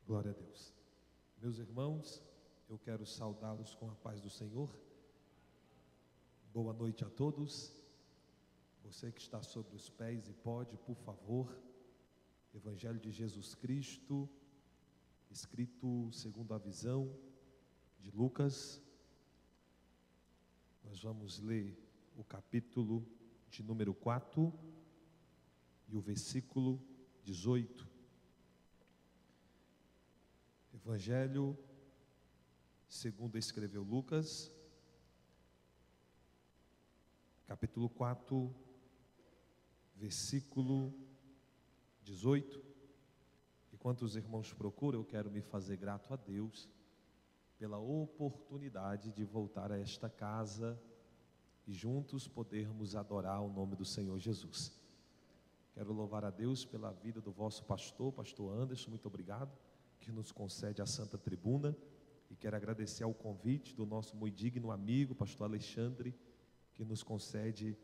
Glória a Deus. Meus irmãos, eu quero saudá-los com a paz do Senhor. Boa noite a todos. Você que está sobre os pés e pode, por favor, Evangelho de Jesus Cristo, escrito segundo a visão de Lucas. Nós vamos ler o capítulo de número 4 e o versículo 18. Evangelho segundo escreveu Lucas, capítulo 4, versículo 18. Enquanto os irmãos procuram, eu quero me fazer grato a Deus pela oportunidade de voltar a esta casa e juntos podermos adorar o nome do Senhor Jesus. Quero louvar a Deus pela vida do vosso pastor Anderson, muito obrigado, que nos concede a santa tribuna, e quero agradecer ao convite do nosso muito digno amigo, pastor Alexandre, que nos concede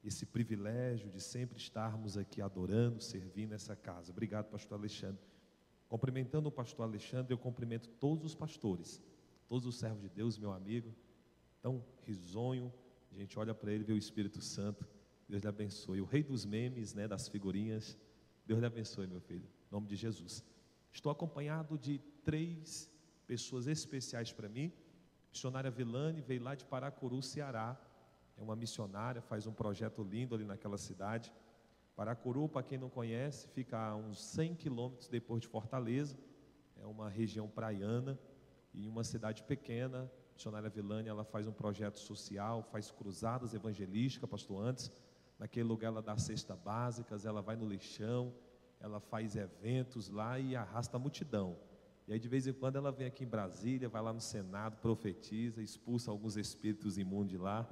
esse privilégio de sempre estarmos aqui adorando, servindo essa casa. Obrigado, pastor Alexandre. Cumprimentando o pastor Alexandre, eu cumprimento todos os pastores, todos os servos de Deus, meu amigo, tão risonho, a gente olha para ele e vê o Espírito Santo. Deus lhe abençoe. O rei dos memes, das figurinhas, Deus lhe abençoe, meu filho, em nome de Jesus. Estou acompanhado de 3 pessoas especiais para mim. Missionária Vilane veio lá de Paracuru, Ceará. É uma missionária, faz um projeto lindo ali naquela cidade. Paracuru, para quem não conhece, fica a uns 100 quilômetros depois de Fortaleza. É uma região praiana e uma cidade pequena. Missionária Vilane, ela faz um projeto social, faz cruzadas evangelísticas, pastor Antes. Naquele lugar ela dá cesta básicas, ela vai no lixão, ela faz eventos lá e arrasta a multidão. E aí de vez em quando ela vem aqui em Brasília, vai lá no Senado, profetiza, expulsa alguns espíritos imundos de lá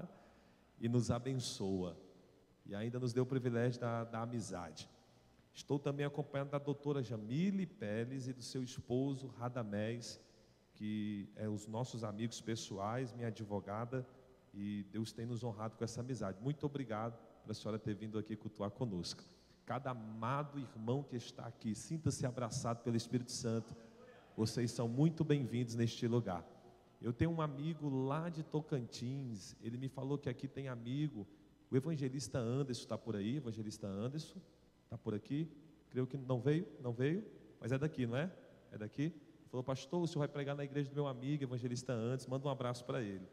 e nos abençoa. E ainda nos deu o privilégio da amizade. Estou também acompanhado da doutora Jamile Pérez e do seu esposo Radamés, que é os nossos amigos pessoais, minha advogada, e Deus tem nos honrado com essa amizade. Muito obrigado por a senhora ter vindo aqui cultuar conosco. Cada amado irmão que está aqui, sinta-se abraçado pelo Espírito Santo. Vocês são muito bem-vindos neste lugar. Eu tenho um amigo lá de Tocantins, ele me falou que aqui tem amigo, o evangelista Anderson está por aí, evangelista Anderson, está por aqui, creio que não veio, mas é daqui, não é? É daqui? Ele falou, pastor, o senhor vai pregar na igreja do meu amigo, evangelista Anderson, manda um abraço para ele.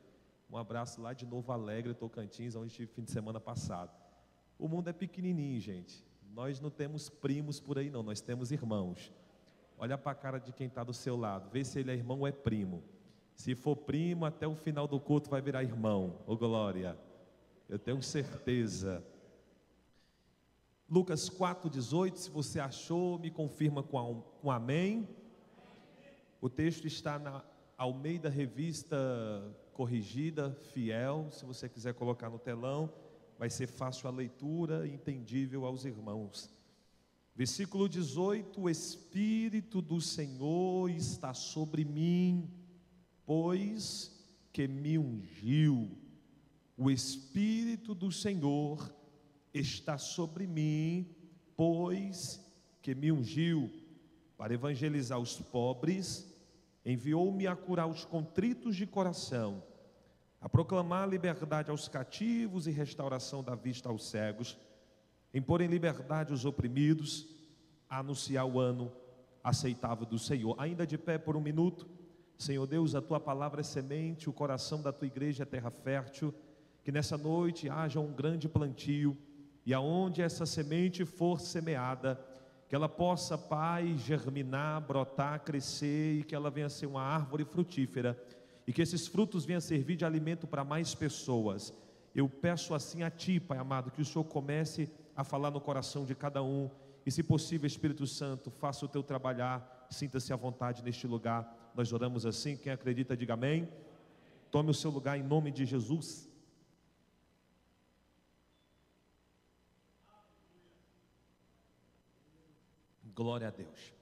Um abraço lá de Novo Alegre, Tocantins, onde estive fim de semana passado. O mundo é pequenininho, gente. Nós não temos primos por aí não, nós temos irmãos. Olha para a cara de quem está do seu lado, vê se ele é irmão ou é primo. Se for primo, até o final do culto vai virar irmão. Ô glória, eu tenho certeza. Lucas 4,18, se você achou, me confirma com amém. O texto está na Almeida Revista Corrigida, Fiel. Se você quiser colocar no telão, vai ser fácil a leitura e entendível aos irmãos. Versículo 18, o Espírito do Senhor está sobre mim, pois que me ungiu. O Espírito do Senhor está sobre mim, pois que me ungiu, para evangelizar os pobres, enviou-me a curar os contritos de coração, a proclamar liberdade aos cativos e restauração da vista aos cegos, em pôr em liberdade os oprimidos, a anunciar o ano aceitável do Senhor. Ainda de pé por um minuto. Senhor Deus, a Tua palavra é semente, o coração da Tua igreja é terra fértil, que nessa noite haja um grande plantio, e aonde essa semente for semeada, que ela possa, Pai, germinar, brotar, crescer, e que ela venha a ser uma árvore frutífera, e que esses frutos venham a servir de alimento para mais pessoas. Eu peço assim a Ti, Pai amado, que o Senhor comece a falar no coração de cada um, e se possível, Espírito Santo, faça o Teu trabalhar, sinta-se à vontade neste lugar. Nós oramos assim, quem acredita diga amém. Tome o seu lugar em nome de Jesus. Glória a Deus.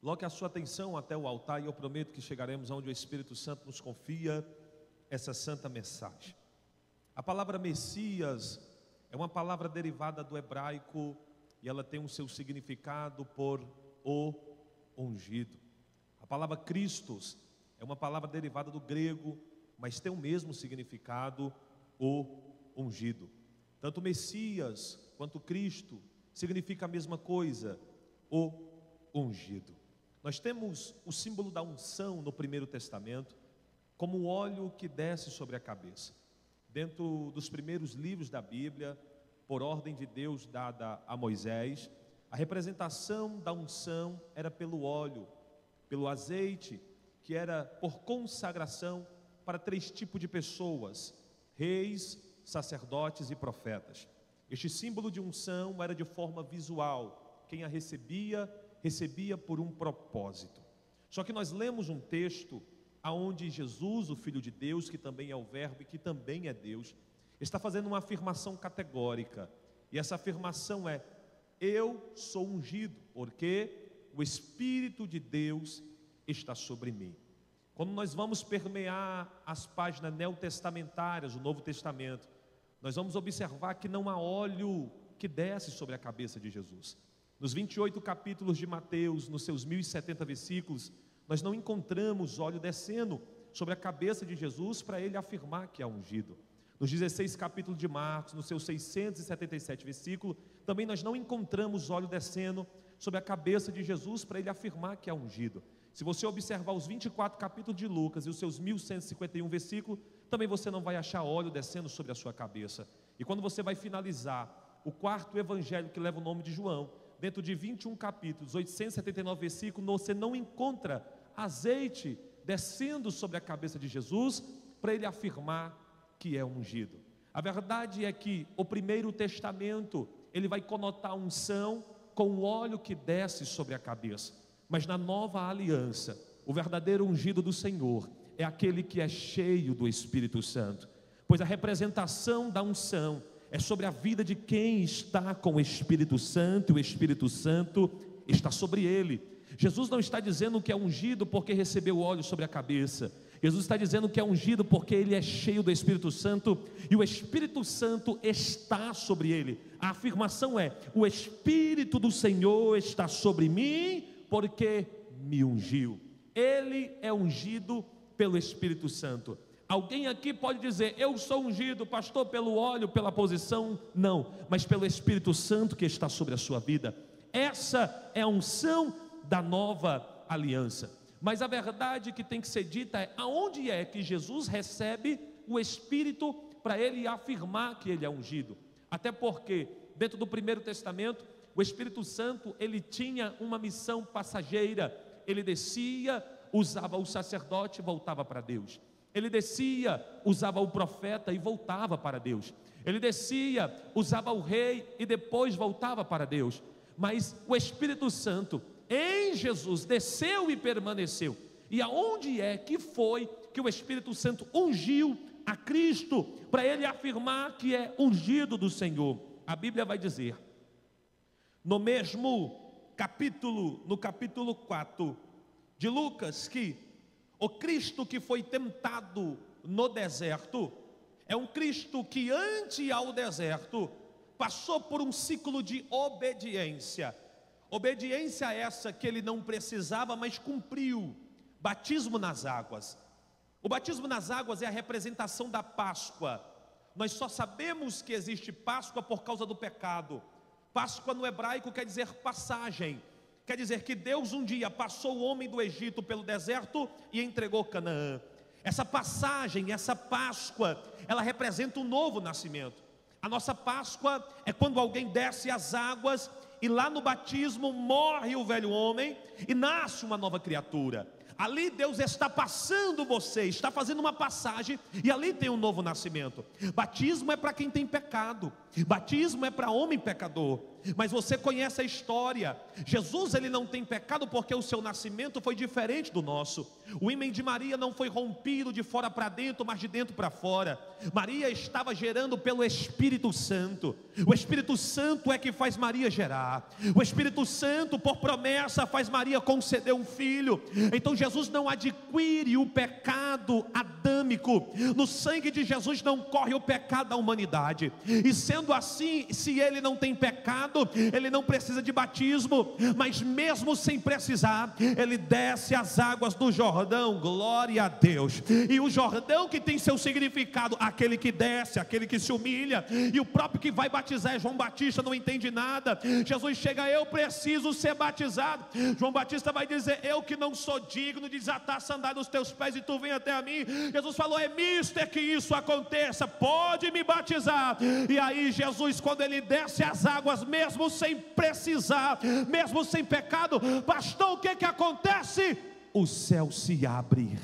Coloque a sua atenção até o altar e eu prometo que chegaremos aonde o Espírito Santo nos confia essa santa mensagem. A palavra Messias é uma palavra derivada do hebraico e ela tem o seu significado por o ungido. A palavra Christos é uma palavra derivada do grego, mas tem o mesmo significado, o ungido. Tanto Messias quanto Cristo significa a mesma coisa, o ungido. Nós temos o símbolo da unção no Primeiro Testamento, como o óleo que desce sobre a cabeça. Dentro dos primeiros livros da Bíblia, por ordem de Deus dada a Moisés, a representação da unção era pelo óleo, pelo azeite, que era por consagração para 3 tipos de pessoas: reis, sacerdotes e profetas. Este símbolo de unção era de forma visual. Quem a recebia, recebia por um propósito. Só que nós lemos um texto onde Jesus, o Filho de Deus, que também é o Verbo e que também é Deus, está fazendo uma afirmação categórica. E essa afirmação é: eu sou ungido, porque o Espírito de Deus está sobre mim. Quando nós vamos permear as páginas neotestamentárias, o Novo Testamento, nós vamos observar que não há óleo que desce sobre a cabeça de Jesus. Nos 28 capítulos de Mateus, nos seus 1070 versículos, nós não encontramos óleo descendo sobre a cabeça de Jesus para ele afirmar que é ungido. Nos 16 capítulos de Marcos, nos seus 677 versículos, também nós não encontramos óleo descendo sobre a cabeça de Jesus para ele afirmar que é ungido. Se você observar os 24 capítulos de Lucas e os seus 1151 versículos, também você não vai achar óleo descendo sobre a sua cabeça. E quando você vai finalizar o 4º evangelho que leva o nome de João, dentro de 21 capítulos, 879 versículos, você não encontra azeite descendo sobre a cabeça de Jesus para ele afirmar que é ungido. A verdade é que o Primeiro Testamento, ele vai conotar a unção com o óleo que desce sobre a cabeça. Mas na Nova Aliança, o verdadeiro ungido do Senhor é aquele que é cheio do Espírito Santo, pois a representação da unção é sobre a vida de quem está com o Espírito Santo, e o Espírito Santo está sobre ele. Jesus não está dizendo que é ungido porque recebeu óleo sobre a cabeça. Jesus está dizendo que é ungido porque ele é cheio do Espírito Santo e o Espírito Santo está sobre ele. A afirmação é: o Espírito do Senhor está sobre mim porque me ungiu. Ele é ungido pelo Espírito Santo. Alguém aqui pode dizer: eu sou ungido, pastor, pelo óleo, pela posição? Não, mas pelo Espírito Santo que está sobre a sua vida. Essa é a unção da nova aliança. Mas a verdade que tem que ser dita é: aonde é que Jesus recebe o Espírito para ele afirmar que ele é ungido? Até porque dentro do Primeiro Testamento, o Espírito Santo, ele tinha uma missão passageira. Ele descia, usava o sacerdote e voltava para Deus. Ele descia, usava o profeta e voltava para Deus. Ele descia, usava o rei e depois voltava para Deus. Mas o Espírito Santo em Jesus desceu e permaneceu. E aonde é que foi que o Espírito Santo ungiu a Cristo para ele afirmar que é ungido do Senhor? A Bíblia vai dizer, no mesmo capítulo, no capítulo 4 de Lucas, que o Cristo que foi tentado no deserto é um Cristo que ante ao deserto passou por um ciclo de obediência. Obediência essa que ele não precisava, mas cumpriu. Batismo nas águas. O batismo nas águas é a representação da Páscoa. Nós só sabemos que existe Páscoa por causa do pecado. Páscoa no hebraico quer dizer passagem. Quer dizer que Deus um dia passou o homem do Egito pelo deserto e entregou Canaã. Essa passagem, essa Páscoa, ela representa um novo nascimento. A nossa Páscoa é quando alguém desce as águas e lá no batismo morre o velho homem e nasce uma nova criatura. Ali Deus está passando você, está fazendo uma passagem e ali tem um novo nascimento. Batismo é para quem tem pecado, batismo é para homem pecador. Mas você conhece a história. Jesus, ele não tem pecado porque o seu nascimento foi diferente do nosso. O ímen de Maria não foi rompido de fora para dentro, mas de dentro para fora. Maria estava gerando pelo Espírito Santo. O Espírito Santo é que faz Maria gerar. O Espírito Santo, por promessa, faz Maria conceder um filho. Então Jesus não adquire o pecado adâmico. No sangue de Jesus não corre o pecado da humanidade. E sendo assim, se ele não tem pecado, pecado, ele não precisa de batismo, mas mesmo sem precisar, ele desce as águas do Jordão, glória a Deus. E o Jordão que tem seu significado, aquele que desce, aquele que se humilha, e o próprio que vai batizar é João Batista, não entende nada. Jesus chega: eu preciso ser batizado. João Batista vai dizer: eu que não sou digno de desatar a sandália dos teus pés, e tu vem até a mim. Jesus falou: é mister que isso aconteça, pode me batizar. E aí Jesus, quando ele desce as águas, mesmo sem precisar, mesmo sem pecado, pastor, o que acontece? O céu se abre,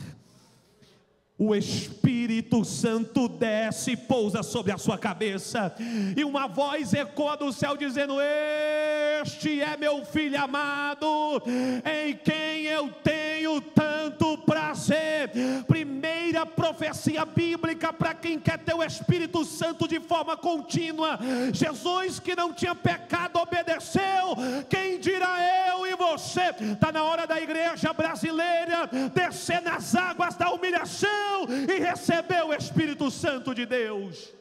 o Espírito Santo desce e pousa sobre a sua cabeça, e uma voz ecoa do céu dizendo: este é meu filho amado, em quem eu tenho tanto prazer. Primeira profecia bíblica para quem quer ter o Espírito Santo de forma contínua. Jesus, que não tinha pecado, obedeceu. Quem dirá eu e você? Está na hora da igreja brasileira descer nas águas da humilhação e receber o Espírito Santo de Deus.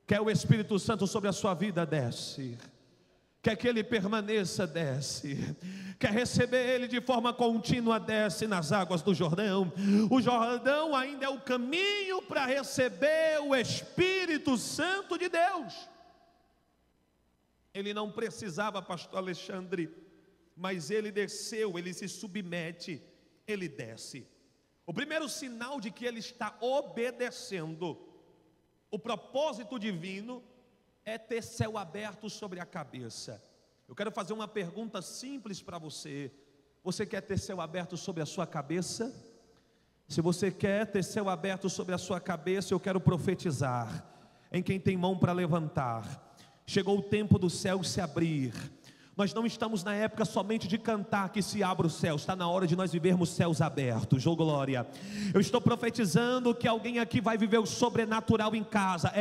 Quer o Espírito Santo sobre a sua vida? Desce. Quer que ele permaneça? Desce. Quer receber ele de forma contínua? Desce nas águas do Jordão. O Jordão ainda é o caminho para receber o Espírito Santo de Deus. Ele não precisava, pastor Alexandre, mas ele desceu, ele se submete, ele desce. O primeiro sinal de que ele está obedecendo o propósito divino é ter céu aberto sobre a cabeça. Eu quero fazer uma pergunta simples para você. Você quer ter céu aberto sobre a sua cabeça? Se você quer ter céu aberto sobre a sua cabeça, eu quero profetizar em quem tem mão para levantar. Chegou o tempo do céu se abrir. Nós não estamos na época somente de cantar que se abre o céu. Está na hora de nós vivermos céus abertos. Oh glória. Eu estou profetizando que alguém aqui vai viver o sobrenatural em casa.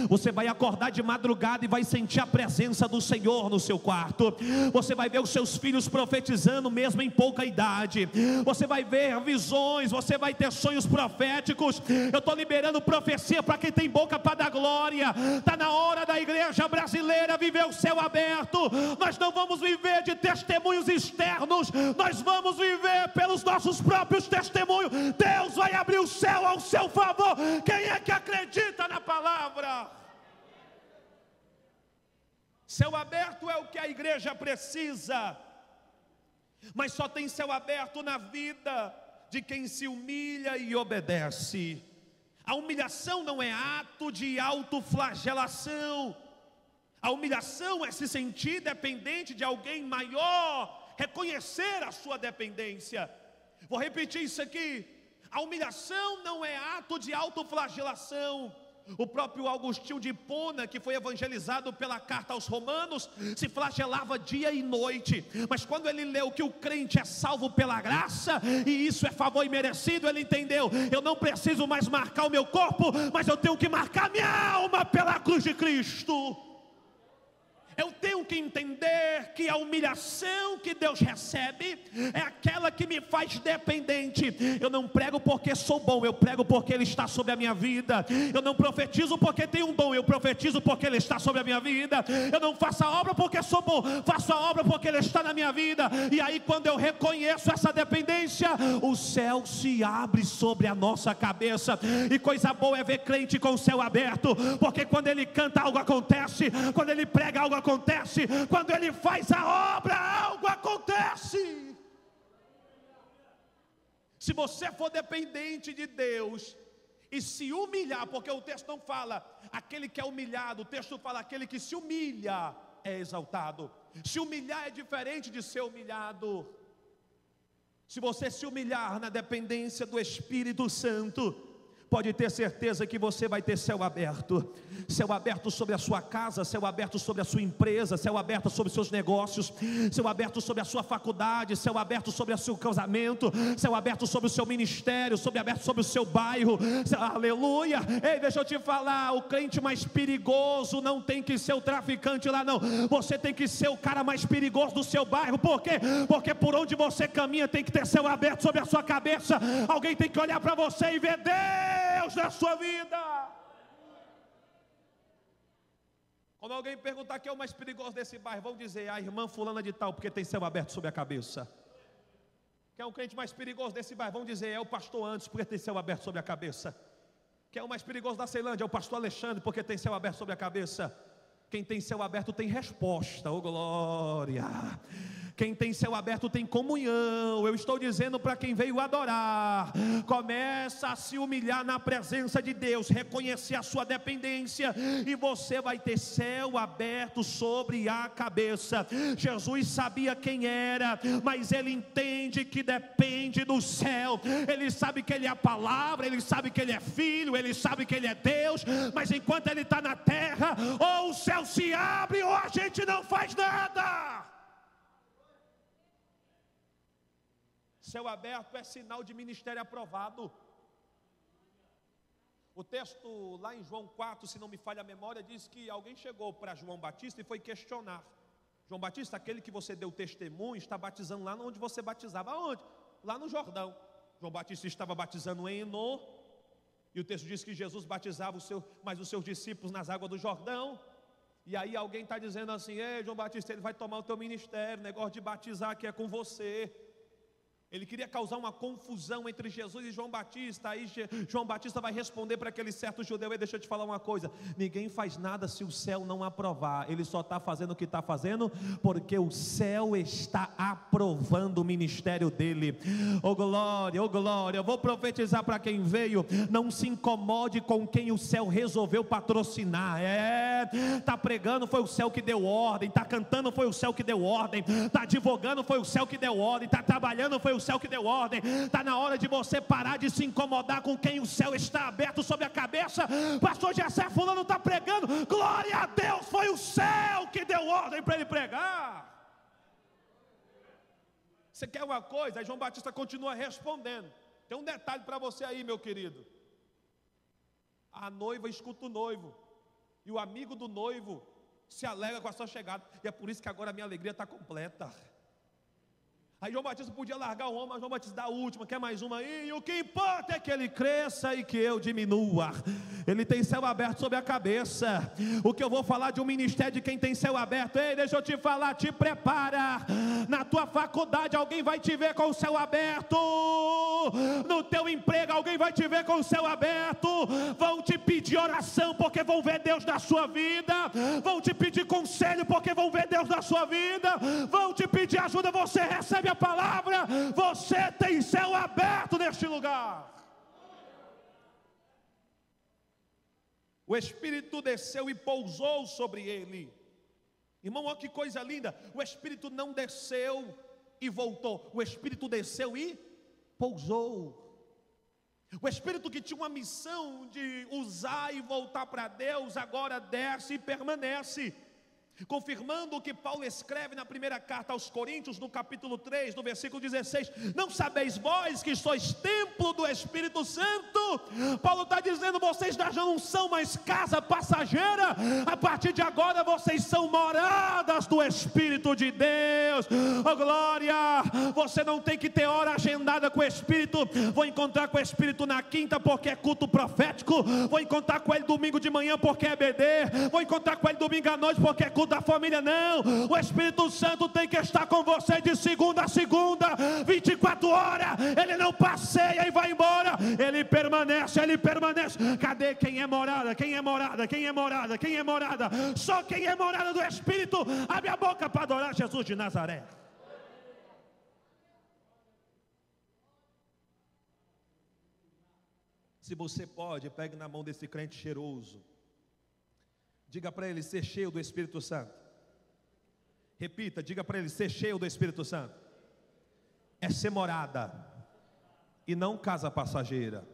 Você vai acordar de madrugada e vai sentir a presença do Senhor no seu quarto. Você vai ver os seus filhos profetizando mesmo em pouca idade. Você vai ver visões, você vai ter sonhos proféticos. Eu estou liberando profecia para quem tem boca para dar glória. Está na hora da igreja brasileira viver o céu aberto. Nós não vamos viver de testemunhos externos, nós vamos viver pelos nossos próprios testemunhos. Deus vai abrir o céu ao seu favor. Quem é que acredita na palavra? Céu aberto é o que a igreja precisa, mas só tem céu aberto na vida de quem se humilha e obedece. A humilhação não é ato de autoflagelação. A humilhação é se sentir dependente de alguém maior, reconhecer a sua dependência. Vou repetir isso aqui: a humilhação não é ato de autoflagelação. O próprio Agostinho de Hipona, que foi evangelizado pela carta aos Romanos, se flagelava dia e noite, mas quando ele leu que o crente é salvo pela graça, e isso é favor imerecido, ele entendeu: eu não preciso mais marcar o meu corpo, mas eu tenho que marcar minha alma pela cruz de Cristo. Eu tenho que entender que a humilhação que Deus recebe é aquela que me faz dependente. Eu não prego porque sou bom, eu prego porque Ele está sobre a minha vida. Eu não profetizo porque tenho um dom, eu profetizo porque Ele está sobre a minha vida. Eu não faço a obra porque sou bom, faço a obra porque Ele está na minha vida. E aí, quando eu reconheço essa dependência, o céu se abre sobre a nossa cabeça. E coisa boa é ver crente com o céu aberto, porque quando ele canta, algo acontece. Quando ele prega, algo acontece. Quando ele faz a obra, algo acontece. Se você for dependente de Deus e se humilhar, porque o texto não fala aquele que é humilhado, o texto fala aquele que se humilha é exaltado. Se humilhar é diferente de ser humilhado. Se você se humilhar na dependência do Espírito Santo, pode ter certeza que você vai ter céu aberto. Céu aberto sobre a sua casa, céu aberto sobre a sua empresa, céu aberto sobre os seus negócios, céu aberto sobre a sua faculdade, céu aberto sobre o seu casamento, céu aberto sobre o seu ministério, céu aberto sobre o seu bairro. Aleluia. Ei, deixa eu te falar, o crente mais perigoso não tem que ser o traficante lá não. Você tem que ser o cara mais perigoso do seu bairro. Por quê? Porque por onde você caminha tem que ter céu aberto sobre a sua cabeça. Alguém tem que olhar para você e ver Deus na sua vida. Quando alguém perguntar quem é o mais perigoso desse bairro, vão dizer: a irmã fulana de tal, porque tem céu aberto sobre a cabeça. Quem é o crente mais perigoso desse bairro? Vão dizer: é o pastor Anderson, porque tem céu aberto sobre a cabeça. Quem é o mais perigoso da Ceilândia? É o pastor Alexandre, porque tem céu aberto sobre a cabeça. Quem tem céu aberto tem resposta, oh glória. Quem tem céu aberto tem comunhão. Eu estou dizendo para quem veio adorar: começa a se humilhar na presença de Deus, reconhecer a sua dependência, e você vai ter céu aberto sobre a cabeça. Jesus sabia quem era, mas ele entende que depende do céu. Ele sabe que ele é a palavra, ele sabe que ele é filho, ele sabe que ele é Deus, mas enquanto ele está na terra, ou o céu se abre ou a gente não faz nada. Céu aberto é sinal de ministério aprovado. O texto lá em João 4, se não me falha a memória, diz que alguém chegou para João Batista e foi questionar: João Batista, aquele que você deu testemunho, está batizando lá onde você batizava. Aonde? Lá no Jordão. João Batista estava batizando em Enô, e o texto diz que Jesus batizava mais os seus discípulos nas águas do Jordão. E aí alguém está dizendo assim: ei, João Batista, ele vai tomar o teu ministério, negócio de batizar que é com você. Ele queria causar uma confusão entre Jesus e João Batista. Aí João Batista vai responder para aquele certo judeu: e deixa eu te falar uma coisa, ninguém faz nada se o céu não aprovar. Ele só está fazendo o que está fazendo porque o céu está aprovando o ministério dele. Oh glória, oh glória. Eu vou profetizar para quem veio: não se incomode com quem o céu resolveu patrocinar. Está pregando, foi o céu que deu ordem. Está cantando, foi o céu que deu ordem. Está advogando, foi o céu que deu ordem. Está trabalhando, foi o céu que deu ordem. Está na hora de você parar de se incomodar com quem o céu está aberto sobre a cabeça. Pastor Jessé fulano está pregando, glória a Deus, foi o céu que deu ordem para ele pregar. Você quer uma coisa? Aí João Batista continua respondendo. Tem um detalhe para você aí, meu querido: a noiva escuta o noivo, e o amigo do noivo se alegra com a sua chegada. E é por isso que agora a minha alegria está completa. Aí João Batista podia largar o homem, mas João Batista dá a última: quer mais uma aí? E o que importa é que ele cresça e que eu diminua. Ele tem céu aberto sobre a cabeça. O que eu vou falar de um ministério de quem tem céu aberto: ei, deixa eu te falar, te prepara. Na tua faculdade alguém vai te ver com o céu aberto. No teu emprego alguém vai te ver com o céu aberto. Vão te pedir oração porque vão ver Deus na sua vida. Vão te pedir conselho porque vão ver Deus na sua vida. Vão te pedir ajuda, você recebe a palavra. Você tem céu aberto neste lugar. O Espírito desceu e pousou sobre ele. Irmão, olha que coisa linda. O Espírito não desceu e voltou. O Espírito desceu e pousou. O Espírito que tinha uma missão de usar e voltar para Deus, agora desce e permanece. Confirmando o que Paulo escreve na primeira carta aos Coríntios, no capítulo 3, no versículo 16: não sabeis vós que sois templo do Espírito Santo? Paulo está dizendo: vocês já não são mais casa passageira, a partir de agora vocês são moradas do Espírito de Deus. Oh glória! Você não tem que ter hora agendada com o Espírito. Vou encontrar com o Espírito na quinta porque é culto profético, vou encontrar com ele domingo de manhã porque é BD, vou encontrar com ele domingo à noite porque é culto da família. Não, o Espírito Santo tem que estar com você de segunda a segunda, 24 horas. Ele não passeia e vai embora, ele permanece, ele permanece. Cadê quem é morada? Quem é morada? Quem é morada? Quem é morada? Só quem é morada do Espírito abre a boca para adorar Jesus de Nazaré. Se você pode, pegue na mão desse crente cheiroso, diga para ele: ser cheio do Espírito Santo. Repita, diga para ele: ser cheio do Espírito Santo é ser morada e não casa passageira.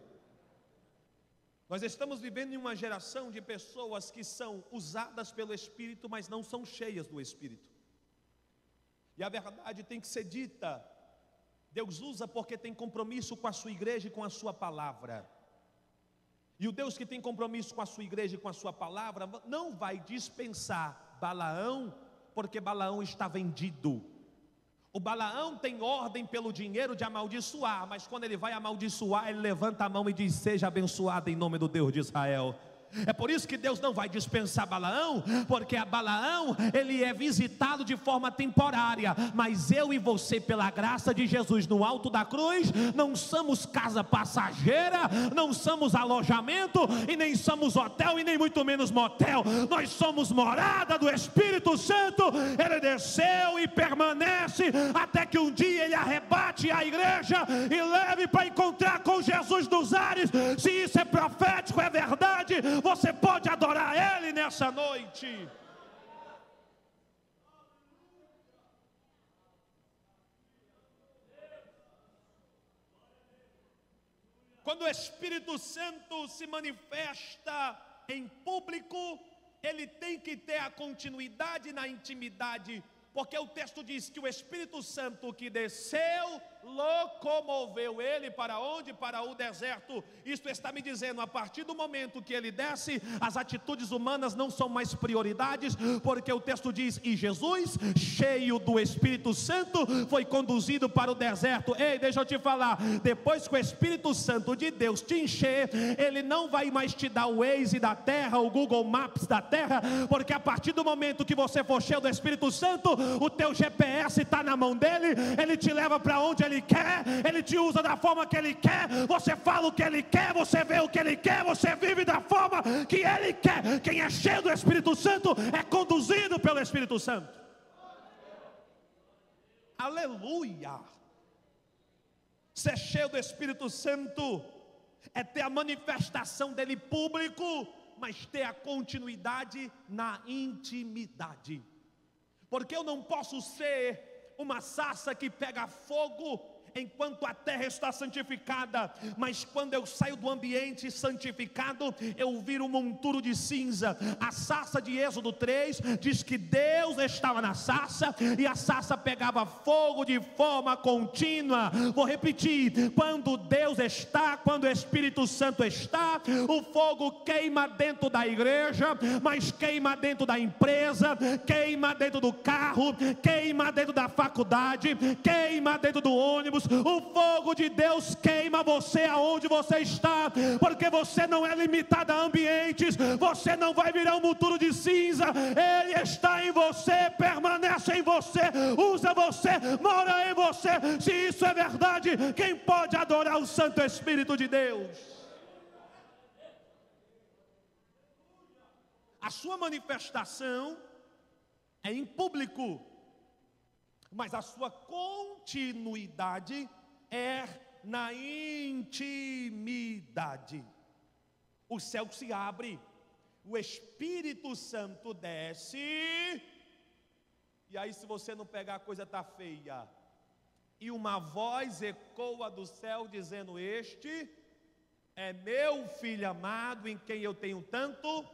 Nós estamos vivendo em uma geração de pessoas que são usadas pelo Espírito, mas não são cheias do Espírito. E a verdade tem que ser dita: Deus usa porque tem compromisso com a sua igreja e com a sua palavra. E o Deus que tem compromisso com a sua igreja e com a sua palavra não vai dispensar Balaão, porque Balaão está vendido. O Balaão tem ordem pelo dinheiro de amaldiçoar, mas quando ele vai amaldiçoar, ele levanta a mão e diz: seja abençoado em nome do Deus de Israel. É por isso que Deus não vai dispensar Balaão, porque a Balaão, ele é visitado de forma temporária, mas eu e você, pela graça de Jesus no alto da cruz, não somos casa passageira, não somos alojamento, e nem somos hotel, e nem muito menos motel. Nós somos morada do Espírito Santo. Ele desceu e permanece até que um dia ele arrebate a igreja e leve para encontrar com Jesus nos ares. Se isso é profético, é verdade, você pode adorar Ele nessa noite. Quando o Espírito Santo se manifesta em público, ele tem que ter a continuidade na intimidade, porque o texto diz que o Espírito Santo que desceu, locomoveu ele para onde? Para o deserto. Isto está me dizendo, a partir do momento que ele desce, as atitudes humanas não são mais prioridades, porque o texto diz, e Jesus, cheio do Espírito Santo, foi conduzido para o deserto. Ei, deixa eu te falar, depois que o Espírito Santo de Deus te encher, ele não vai mais te dar o Waze da terra, o Google Maps da terra, porque a partir do momento que você for cheio do Espírito Santo, o teu GPS está na mão dele, ele te leva para onde ele quer, ele te usa da forma que ele quer, você fala o que ele quer, você vê o que ele quer, você vive da forma que ele quer. Quem é cheio do Espírito Santo é conduzido pelo Espírito Santo. Aleluia! Ser cheio do Espírito Santo é ter a manifestação dele público, mas ter a continuidade na intimidade. Porque eu não posso ser uma sarça que pega fogo enquanto a terra está santificada, mas quando eu saio do ambiente santificado, eu viro um monturo de cinza. A sarça de Êxodo 3 diz que Deus estava na sarça, e a sarça pegava fogo de forma contínua. Vou repetir, quando Deus está, quando o Espírito Santo está, o fogo queima dentro da igreja, mas queima dentro da empresa, queima dentro do carro, queima dentro da faculdade, queima dentro do ônibus. O fogo de Deus queima você aonde você está, porque você não é limitado a ambientes, você não vai virar um monturo de cinza. Ele está em você, permanece em você, usa você, mora em você. Se isso é verdade, quem pode adorar o Santo Espírito de Deus? A sua manifestação é em público, mas a sua continuidade é na intimidade. O céu se abre, o Espírito Santo desce, e aí, se você não pegar, a coisa está feia. E uma voz ecoa do céu dizendo: este é meu filho amado, em quem eu tenho tanto.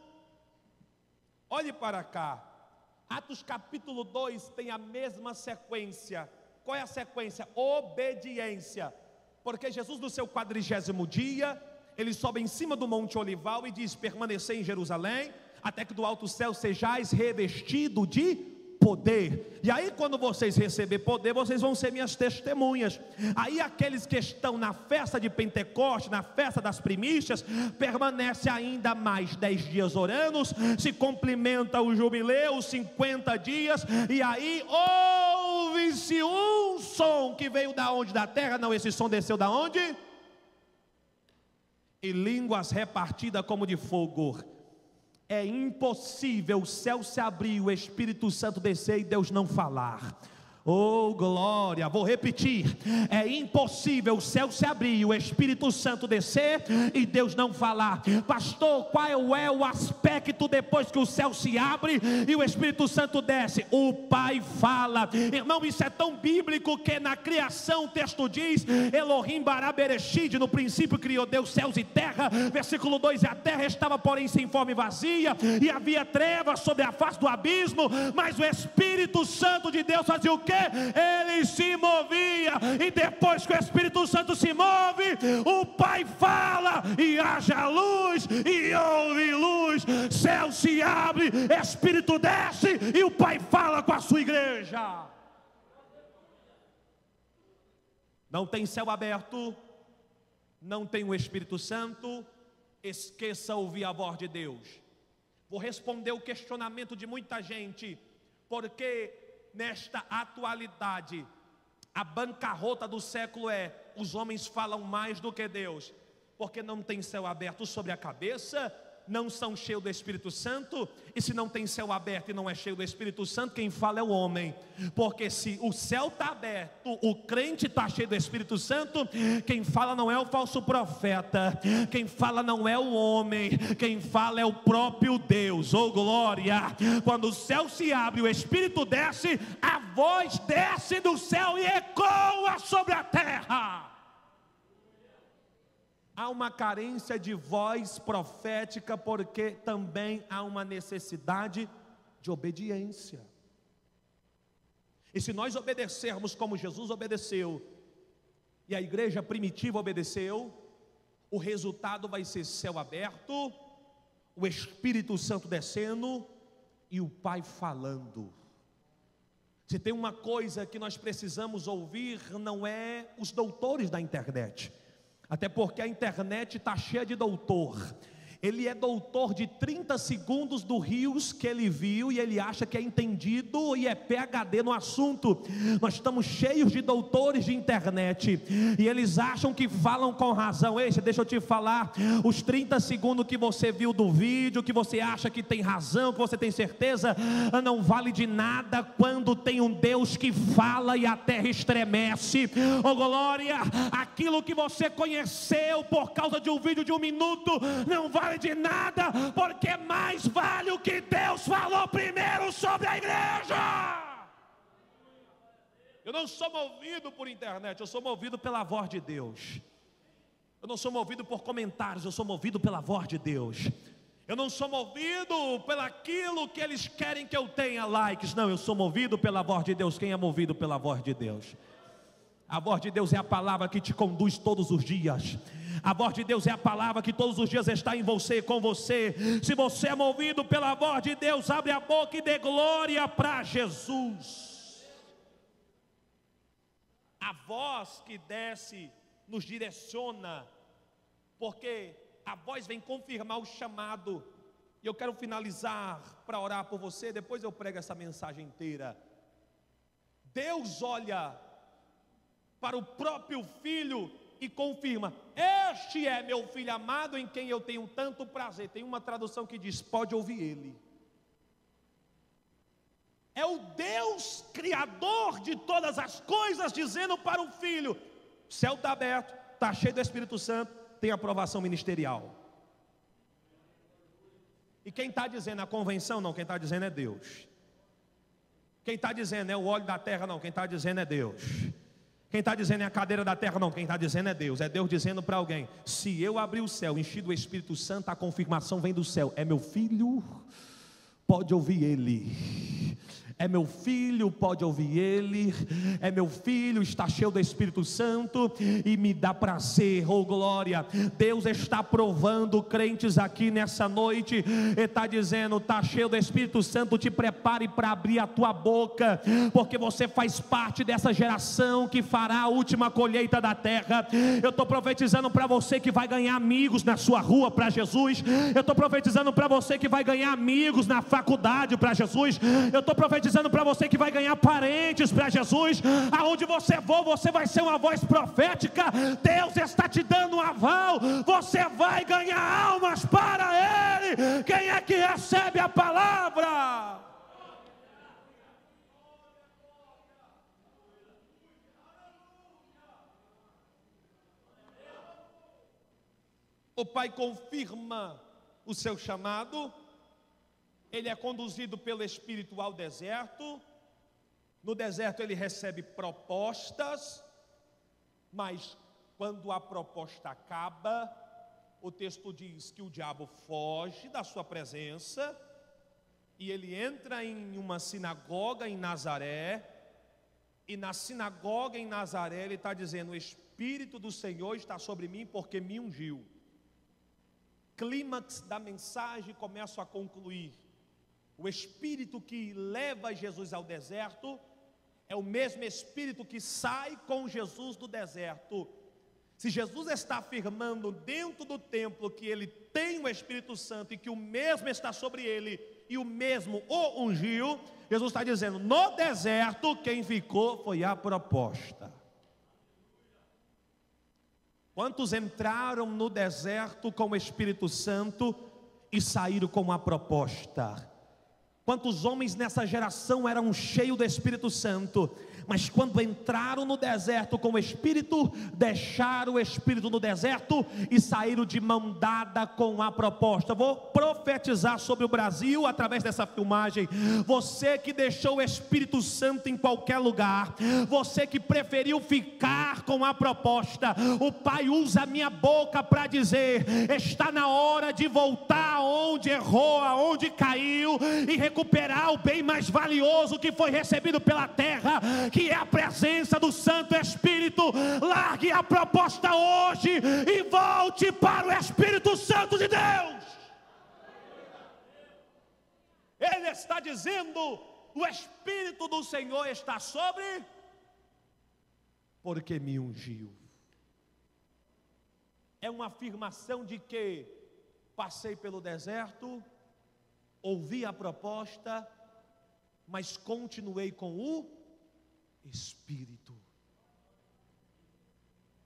Olhe para cá. Atos capítulo 2 tem a mesma sequência. Qual é a sequência? Obediência. Porque Jesus, no seu 40º dia, ele sobe em cima do Monte Olival e diz: permanecei em Jerusalém, até que do alto céu sejais revestido de poder. E aí, quando vocês receberem poder, vocês vão ser minhas testemunhas. Aí aqueles que estão na festa de Pentecostes, na festa das primícias, permanece ainda mais 10 dias orando, se cumprimenta o jubileu, os 50 dias, e aí ouve-se um som que veio da onde? Da terra? Não, esse som desceu da onde? E línguas repartidas como de fogo. É impossível o céu se abrir, o Espírito Santo descer e Deus não falar. Oh glória, vou repetir, é impossível o céu se abrir, o Espírito Santo descer e Deus não falar. Pastor, qual é o aspecto depois que o céu se abre e o Espírito Santo desce? O Pai fala. Irmão, isso é tão bíblico que na criação o texto diz: Elohim bara bereshit, no princípio criou Deus céus e terra. Versículo 2, a terra estava porém sem forma e vazia, e havia trevas sobre a face do abismo, mas o Espírito Santo de Deus fazia o quê? Ele se movia. E depois que o Espírito Santo se move, o Pai fala e haja luz, e houve luz. Céu se abre, Espírito desce e o Pai fala com a sua igreja. Não tem céu aberto, não tem o Espírito Santo, esqueça ouvir a voz de Deus. Vou responder o questionamento de muita gente, porque nesta atualidade, a bancarrota do século os homens falam mais do que Deus, porque não tem céu aberto sobre a cabeça, não são cheios do Espírito Santo, e se não tem céu aberto e não é cheio do Espírito Santo, quem fala é o homem, porque se o céu está aberto, o crente está cheio do Espírito Santo, quem fala não é o falso profeta, quem fala não é o homem, quem fala é o próprio Deus. Oh glória! Quando o céu se abre, o Espírito desce, a voz desce do céu e ecoa sobre a terra. Há uma carência de voz profética, porque também há uma necessidade de obediência. E se nós obedecermos como Jesus obedeceu, e a igreja primitiva obedeceu, o resultado vai ser céu aberto, o Espírito Santo descendo e o Pai falando. Se tem uma coisa que nós precisamos ouvir, não é os doutores da internet, até porque a internet está cheia de doutor. Ele é doutor de 30 segundos do rios que ele viu, e ele acha que é entendido e é PhD no assunto. Nós estamos cheios de doutores de internet, e eles acham que falam com razão. Ei, deixa eu te falar, os 30 segundos que você viu do vídeo, que você acha que tem razão, que você tem certeza, não vale de nada quando tem um Deus que fala e a terra estremece. Oh glória, aquilo que você conheceu por causa de um vídeo de 1 minuto, não vale de nada, porque mais vale o que Deus falou primeiro sobre a igreja. Eu não sou movido por internet, eu sou movido pela voz de Deus. Eu não sou movido por comentários, eu sou movido pela voz de Deus. Eu não sou movido pelaquilo que eles querem que eu tenha likes, não, eu sou movido pela voz de Deus. Quem é movido pela voz de Deus? A voz de Deus é a palavra que te conduz todos os dias. A voz de Deus é a palavra que todos os dias está em você, com você. Se você é movido pela voz de Deus, abre a boca e dê glória para Jesus. A voz que desce nos direciona, porque a voz vem confirmar o chamado. E eu quero finalizar para orar por você, depois eu prego essa mensagem inteira. Deus olha para o próprio Filho e confirma: este é meu Filho amado, em quem eu tenho tanto prazer. Tem uma tradução que diz: pode ouvir ele. É o Deus Criador de todas as coisas dizendo para o Filho: o céu está aberto, está cheio do Espírito Santo, tem aprovação ministerial. E quem está dizendo a convenção? Não, quem está dizendo é Deus. Quem está dizendo é o óleo da terra? Não, quem está dizendo é Deus. Quem está dizendo é a cadeira da terra? Não, quem está dizendo é Deus. É Deus dizendo para alguém: se eu abrir o céu, enchi do Espírito Santo, a confirmação vem do céu. É meu filho, pode ouvir ele. É meu filho, pode ouvir ele. É meu filho, está cheio do Espírito Santo e me dá prazer. Oh glória, Deus está provando crentes aqui nessa noite. Ele está dizendo: está cheio do Espírito Santo, te prepare para abrir a tua boca, porque você faz parte dessa geração que fará a última colheita da terra. Eu estou profetizando para você que vai ganhar amigos na sua rua para Jesus. Eu estou profetizando para você que vai ganhar amigos na faculdade para Jesus. Eu estou profetizando para você que vai ganhar parentes para Jesus. Aonde você for, você vai ser uma voz profética. Deus está te dando um aval. Você vai ganhar almas para Ele. Quem é que recebe a palavra? O Pai confirma o seu chamado. Ele é conduzido pelo Espírito ao deserto. No deserto ele recebe propostas, mas quando a proposta acaba, o texto diz que o diabo foge da sua presença, e ele entra em uma sinagoga em Nazaré, e na sinagoga em Nazaré ele está dizendo: o Espírito do Senhor está sobre mim porque me ungiu. Clímax da mensagem começa a concluir. O Espírito que leva Jesus ao deserto é o mesmo Espírito que sai com Jesus do deserto. Se Jesus está afirmando dentro do templo que ele tem o Espírito Santo e que o mesmo está sobre ele e o mesmo o ungiu, Jesus está dizendo: no deserto quem ficou foi a proposta. Quantos entraram no deserto com o Espírito Santo e saíram com a proposta? Quantos homens nessa geração eram cheios do Espírito Santo, mas quando entraram no deserto com o Espírito, deixaram o Espírito no deserto e saíram de mão dada com a proposta? Vou profetizar sobre o Brasil através dessa filmagem. Você que deixou o Espírito Santo em qualquer lugar, você que preferiu ficar com a proposta, o Pai usa a minha boca para dizer: está na hora de voltar aonde errou, aonde caiu, e recuperar o bem mais valioso que foi recebido pela terra, que é a presença do Santo Espírito. Largue a proposta hoje e volte para o Espírito Santo de Deus. Ele está dizendo: o Espírito do Senhor está sobre, porque me ungiu. É uma afirmação de que passei pelo deserto, ouvi a proposta, mas continuei com o Espírito.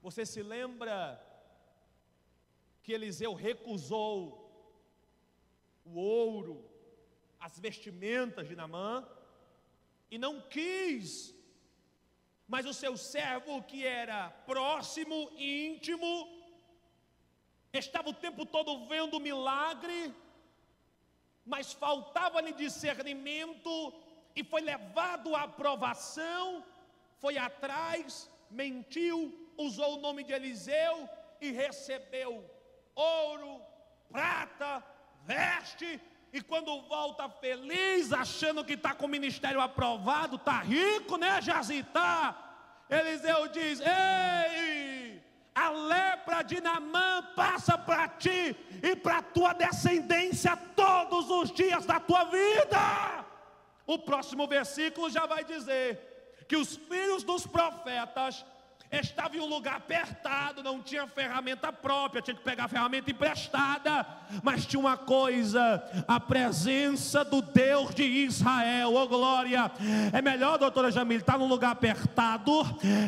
Você se lembra que Eliseu recusou o ouro, as vestimentas de Naamã, e não quis, mas o seu servo, que era próximo, íntimo, estava o tempo todo vendo o milagre, mas faltava-lhe discernimento, e foi levado à aprovação, foi atrás, mentiu, usou o nome de Eliseu e recebeu ouro, prata, veste, e quando volta feliz, achando que está com o ministério aprovado, está rico, né, Jazi? Tá. Eliseu diz: ei, a lepra de Naamã passa para ti e para a tua descendência todos os dias da tua vida. O próximo versículo já vai dizer que os filhos dos profetas estavam em um lugar apertado, não tinha ferramenta própria, tinha que pegar a ferramenta emprestada, mas tinha uma coisa: a presença do Deus de Israel. Oh glória! É melhor, doutora Jamile, estar num lugar apertado,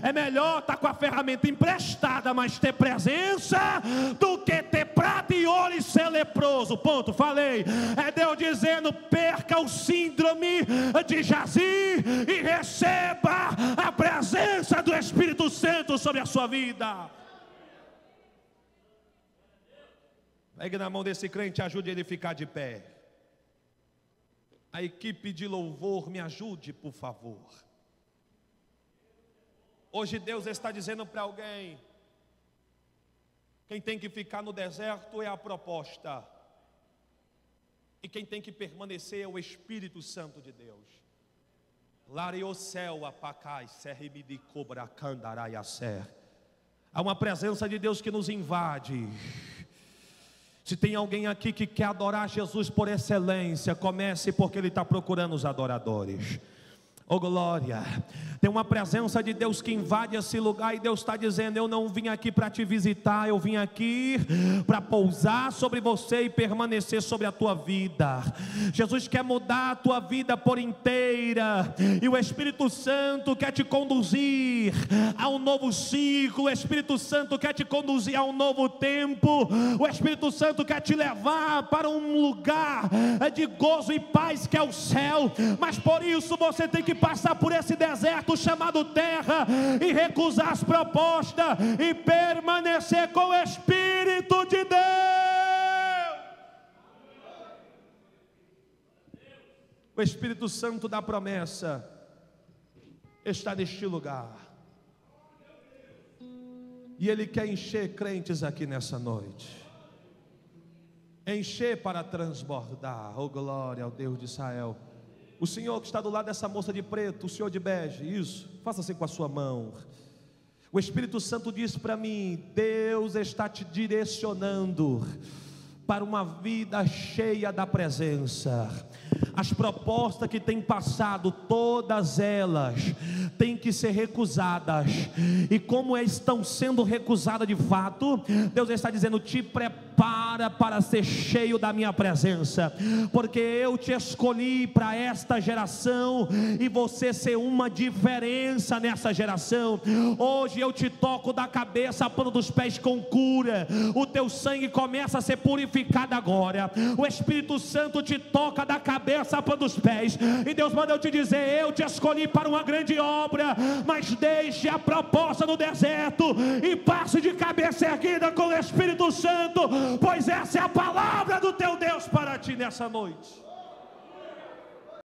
é melhor estar com a ferramenta emprestada, mas ter presença, do que ter prata e ouro e ser leproso. Ponto, falei. É Deus dizendo: perca o síndrome de Jazi e receba a presença do Espírito Santo sobre a sua vida. Pegue na mão desse crente, ajude ele a ficar de pé. A equipe de louvor, me ajude, por favor. Hoje Deus está dizendo para alguém: quem tem que ficar no deserto é a proposta, e quem tem que permanecer é o Espírito Santo de Deus. Há uma presença de Deus que nos invade. Se tem alguém aqui que quer adorar Jesus por excelência, comece, porque Ele está procurando os adoradores. Oh glória! Tem uma presença de Deus que invade esse lugar, e Deus está dizendo: eu não vim aqui para te visitar, eu vim aqui para pousar sobre você e permanecer sobre a tua vida. Jesus quer mudar a tua vida por inteira, e o Espírito Santo quer te conduzir a um novo ciclo. O Espírito Santo quer te conduzir a um novo tempo. O Espírito Santo quer te levar para um lugar de gozo e paz, que é o céu. Mas por isso você tem que passar por esse deserto chamado terra e recusar as propostas e permanecer com o Espírito de Deus. O Espírito Santo da promessa está neste lugar, e Ele quer encher crentes aqui nessa noite, encher para transbordar. Oh glória ao Deus de Israel. O senhor que está do lado dessa moça de preto, o senhor de bege, isso, faça assim com a sua mão. O Espírito Santo diz para mim: Deus está te direcionando para uma vida cheia da presença. As propostas que têm passado, todas elas têm que ser recusadas. E como estão sendo recusadas de fato, Deus está dizendo: te prepara para ser cheio da minha presença, porque eu te escolhi para esta geração, e você ser uma diferença nessa geração. Hoje eu te toco da cabeça à planta dos pés com cura. O teu sangue começa a ser purificado agora. O Espírito Santo te toca da cabeça à planta dos pés, e Deus manda eu te dizer: eu te escolhi para uma grande obra, mas deixe a proposta no deserto e passe de cabeça erguida com o Espírito Santo, pois essa é a palavra do teu Deus para ti nessa noite.